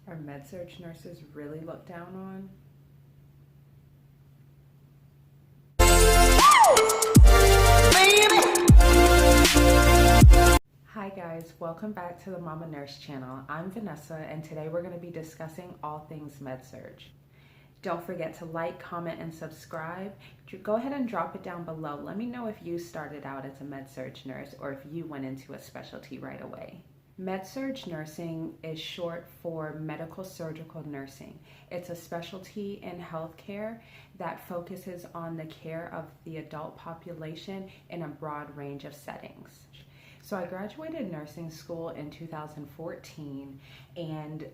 Are Med Surg nurses really looked down on? Hi guys, welcome back to the Mama Nurse channel. I'm Vanessa and today we're going to be discussing all things Med Surg. Don't forget to like, comment, and subscribe. Go ahead and drop it down below. Let me know if you started out as a Med Surg nurse or if you went into a specialty right away. Med Surg nursing is short for medical surgical nursing. It's a specialty in healthcare that focuses on the care of the adult population in a broad range of settings. So I graduated nursing school in 2014, and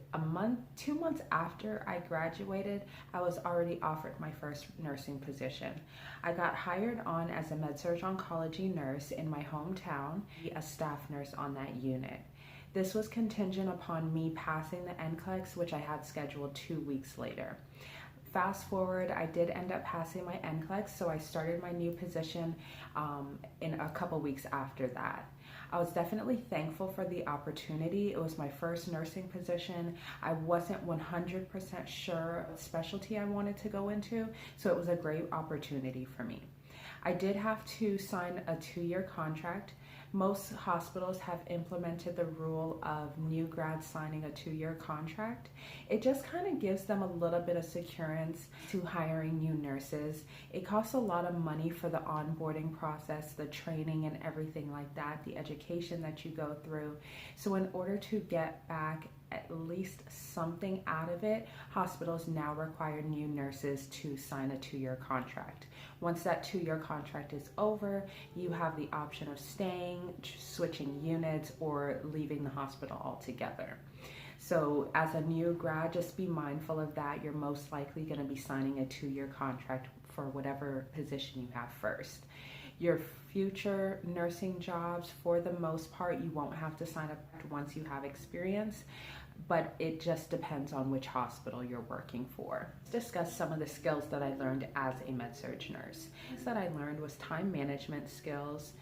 2 months after I graduated, I was already offered my first nursing position. I got hired on as a Med Surg oncology nurse in my hometown, a staff nurse on that unit. This was contingent upon me passing the NCLEX, which I had scheduled 2 weeks later. Fast forward, I did end up passing my NCLEX, so I started my new position in a couple weeks after that. I was definitely thankful for the opportunity. It was my first nursing position. I wasn't 100% sure what specialty I wanted to go into, so it was a great opportunity for me. I did have to sign a 2-year contract. Most hospitals have implemented the rule of new grads signing a 2-year contract. It just kind of gives them a little bit of securance to hiring new nurses. It costs a lot of money for the onboarding process, the training and everything like that, the education that you go through. So in order to get back at least something out of it, hospitals now require new nurses to sign a 2-year contract. Once that 2-year contract is over, you have the option of staying, switching units, or leaving the hospital altogether. So as a new grad, just be mindful of that. You're most likely going to be signing a 2-year contract for whatever position you have first. Your future nursing jobs, for the most part, you won't have to sign up once you have experience, but it just depends on which hospital you're working for. Let's discuss some of the skills that I learned as a Med Surg nurse. Things that I learned was time management skills.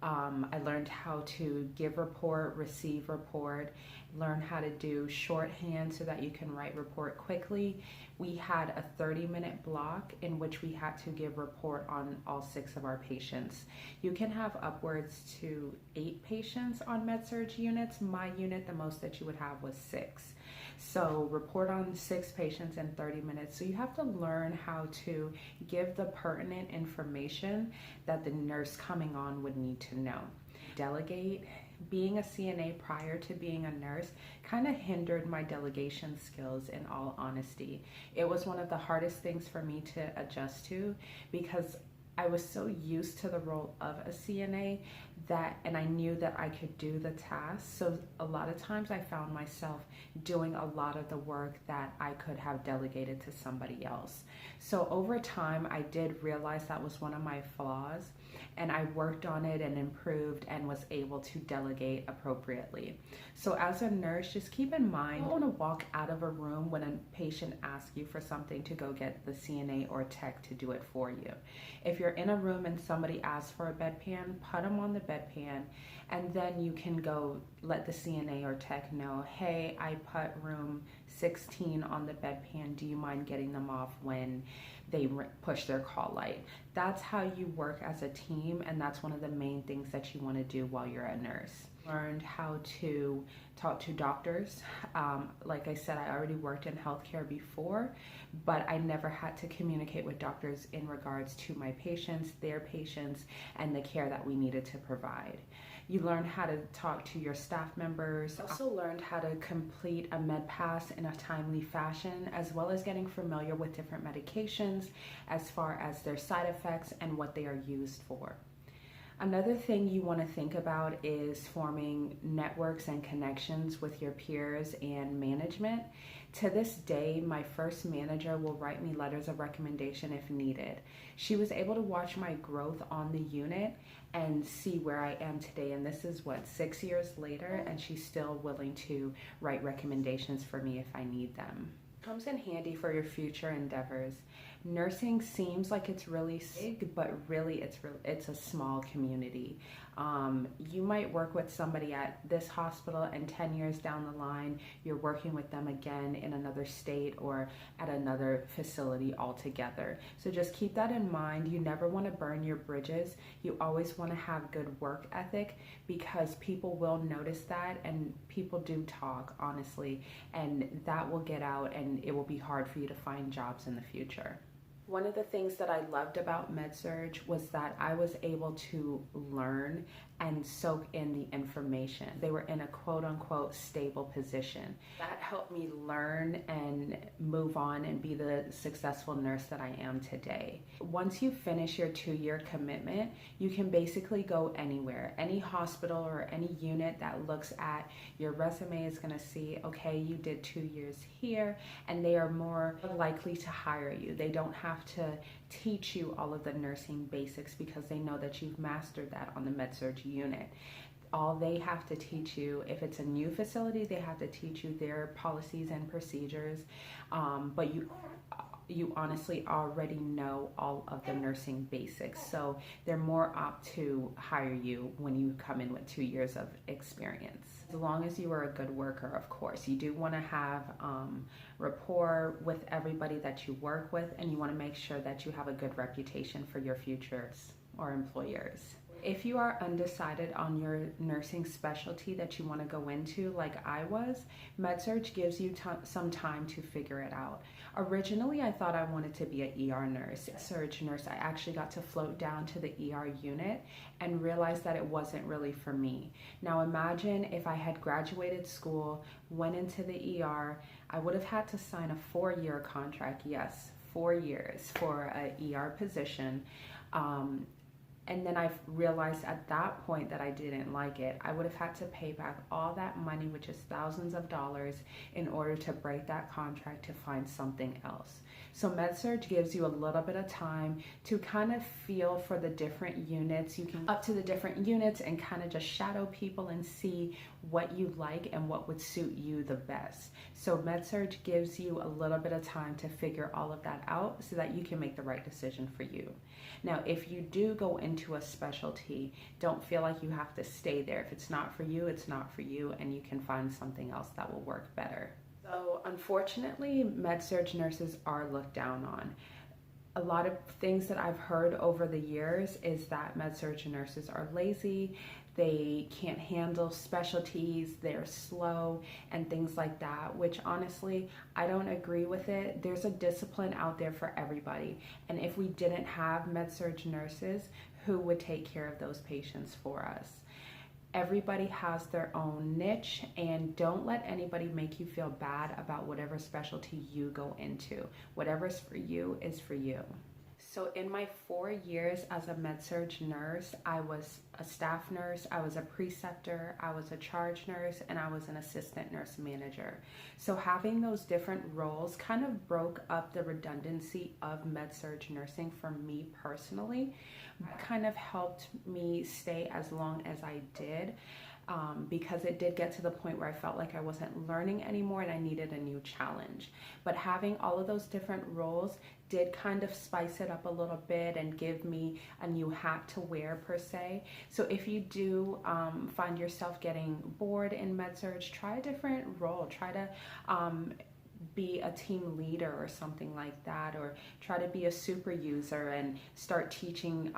I learned how to give report, receive report, learn how to do shorthand so that you can write report quickly. We had a 30-minute block in which we had to give report on all 6 of our patients. You can have upwards to 8 patients on Med Surg units. My unit, the most that you would have was 6. So report on 6 patients in 30 minutes. So you have to learn how to give the pertinent information that the nurse coming on would need to know. Delegate. Being a CNA prior to being a nurse kind of hindered my delegation skills, in all honesty. It was one of the hardest things for me to adjust to because I was so used to the role of a CNA and I knew that I could do the tasks. So a lot of times I found myself doing a lot of the work that I could have delegated to somebody else. So over time, I did realize that was one of my flaws, and I worked on it and improved and was able to delegate appropriately. So as a nurse, just keep in mind, you don't want to walk out of a room when a patient asks you for something to go get the CNA or tech to do it for you. If you're in a room and somebody asks for a bedpan, put them on the bedpan, and then you can go let the CNA or tech know, hey, I put room 16 on the bedpan. Do you mind getting them off when they push their call light? That's how you work as a team, and that's one of the main things that you want to do while you're a nurse. Learned how to talk to doctors. Like I said, I already worked in healthcare before, but I never had to communicate with doctors in regards to my patients, their patients, and the care that we needed to provide. You learn how to talk to your staff members. Also learned how to complete a med pass in a timely fashion, as well as getting familiar with different medications as far as their side effects and what they are used for. Another thing you want to think about is forming networks and connections with your peers and management. To this day, my first manager will write me letters of recommendation if needed. She was able to watch my growth on the unit and see where I am today. And this is 6 years later, and she's still willing to write recommendations for me if I need them. Comes in handy for your future endeavors. Nursing seems like it's really big, but really it's a small community. You might work with somebody at this hospital, and 10 years down the line, you're working with them again in another state or at another facility altogether. So just keep that in mind. You never want to burn your bridges. You always want to have good work ethic, because people will notice that, and people do talk, honestly, and that will get out, and it will be hard for you to find jobs in the future. One of the things that I loved about Med Surg was that I was able to learn and soak in the information. They were in a quote-unquote stable position. That helped me learn and move on and be the successful nurse that I am today. Once you finish your 2-year commitment, you can basically go anywhere. Any hospital or any unit that looks at your resume is going to see, okay, you did 2 years here, and they are more likely to hire you. They don't have to teach you all of the nursing basics, because they know that you've mastered that on the Med Surg unit. All they have to teach you, if it's a new facility, they have to teach you their policies and procedures, but you honestly already know all of the nursing basics, so they're more apt to hire you when you come in with 2 years of experience. As long as you are a good worker, of course. You do want to have rapport with everybody that you work with, and you want to make sure that you have a good reputation for your futures or employers. If you are undecided on your nursing specialty that you want to go into, like I was, Med Surg gives you some time to figure it out. Originally, I thought I wanted to be an ER nurse. Surg nurse, I actually got to float down to the ER unit and realized that it wasn't really for me. Now imagine if I had graduated school, went into the ER, I would have had to sign a 4-year contract, yes, 4 years for an ER position. And then I realized at that point that I didn't like it. I would have had to pay back all that money, which is thousands of dollars, in order to break that contract to find something else. So Med Surg gives you a little bit of time to kind of feel for the different units. You can up to the different units and kind of just shadow people and see what you like and what would suit you the best. So Med Surg gives you a little bit of time to figure all of that out so that you can make the right decision for you. Now, if you do go into a specialty, don't feel like you have to stay there. If it's not for you, it's not for you, and you can find something else that will work better. So unfortunately, Med Surg nurses are looked down on. A lot of things that I've heard over the years is that Med Surg nurses are lazy, they can't handle specialties, they're slow, and things like that, which honestly, I don't agree with it. There's a discipline out there for everybody. And if we didn't have Med Surg nurses, who would take care of those patients for us? Everybody has their own niche, and don't let anybody make you feel bad about whatever specialty you go into. Whatever's for you is for you. So in my 4 years as a Med Surg nurse, I was a staff nurse, I was a preceptor, I was a charge nurse, and I was an assistant nurse manager. So having those different roles kind of broke up the redundancy of Med Surg nursing for me personally. It kind of helped me stay as long as I did. Because it did get to the point where I felt like I wasn't learning anymore and I needed a new challenge. But having all of those different roles did kind of spice it up a little bit and give me a new hat to wear, per se. So if you do find yourself getting bored in Med Surg, try a different role. Try to be a team leader or something like that, or try to be a super user and start teaching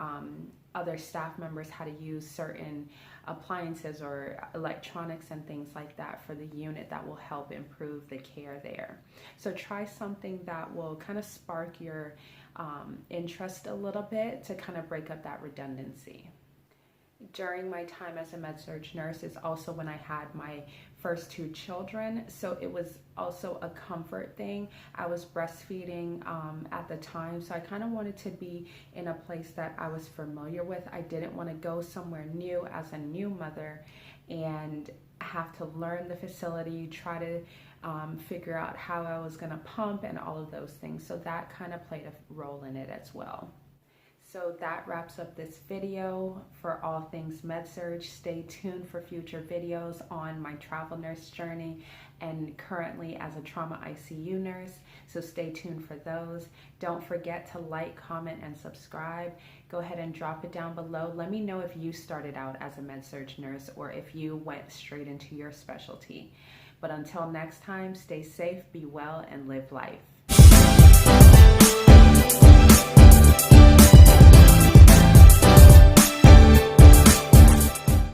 other staff members how to use certain appliances or electronics and things like that for the unit that will help improve the care there. So try something that will kind of spark your interest a little bit to kind of break up that redundancy. During my time as a Med Surg nurse is also when I had my first 2 children, so it was also a comfort thing. I was breastfeeding at the time, so I kind of wanted to be in a place that I was familiar with. I didn't want to go somewhere new as a new mother and have to learn the facility, try to figure out how I was going to pump and all of those things. So that kind of played a role in it as well. So that wraps up this video for all things Med Surg. Stay tuned for future videos on my travel nurse journey and currently as a trauma ICU nurse. So stay tuned for those. Don't forget to like, comment, and subscribe. Go ahead and drop it down below. Let me know if you started out as a Med Surg nurse or if you went straight into your specialty. But until next time, stay safe, be well, and live life.